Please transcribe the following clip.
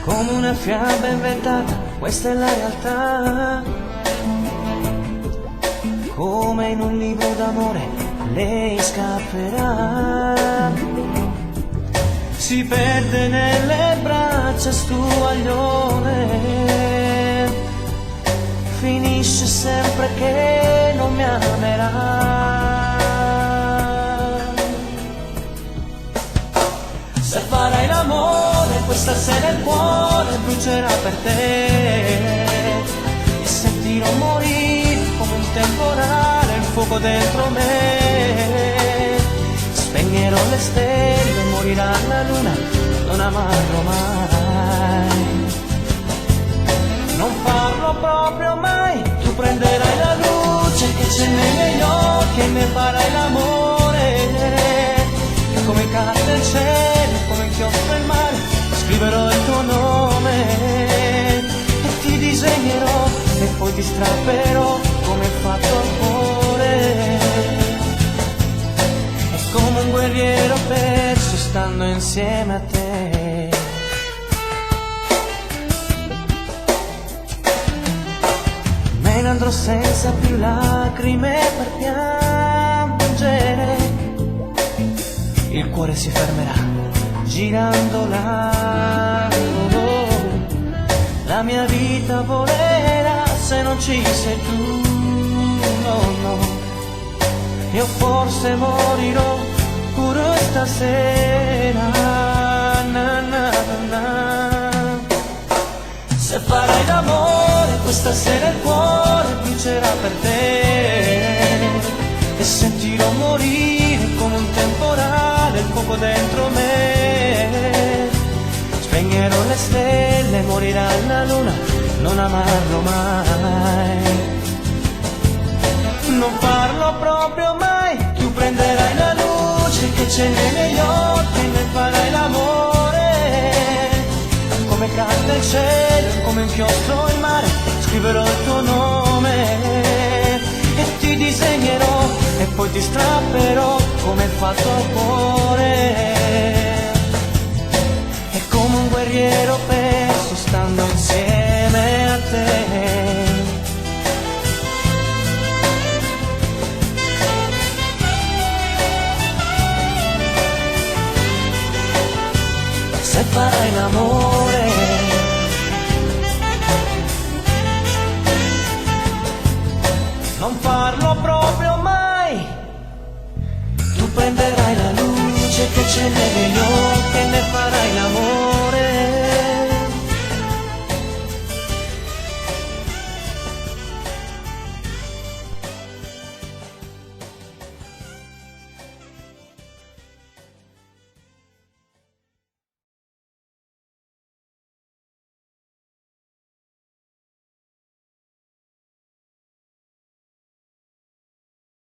Come una fiaba inventata, questa è la realtà. Come in un libro d'amore, lei scapperà. Si perde nelle braccia stuaglione. Finisce sempre che non mi amerà. Se farai l'amore, questa sera il cuore brucerà per te. E sentirò morire come un temporale il fuoco dentro me. Spegnerò le stelle, morirà la luna, non amarlo mai. Non farlo proprio mai, tu prenderai la luce che c'è nei miei occhi e ne farai l'amore. Come cade il cielo, come inchiostro il mare, scriverò il tuo nome e ti disegnerò e poi ti strapperò come è fatto il cuore. È come un guerriero perso stando insieme a te. Me ne andrò senza più lacrime per piangere. Il cuore si fermerà girando l'angolo. La mia vita volerà se non ci sei tu, no, no. Io forse morirò pure stasera, na, na, na. Se farai l'amore, questa sera il cuore brucerà per te. E sentirò morire come un temporale il fuoco dentro me. Spegnerò le stelle, morirà la luna, non amarlo mai. Non farlo proprio mai, tu prenderai la luce che c'è nei miei occhi e ne farai l'amore. Come cade il cielo, come inchiostro il mare, scriverò il tuo nome e ti disegnerò e poi ti strapperò come è fatto il cuore. È come un guerriero perso stando insieme a te. Se farai l'amore, non farlo proprio mai, tu prenderai la luce che c'è nei miei occhi e ne farai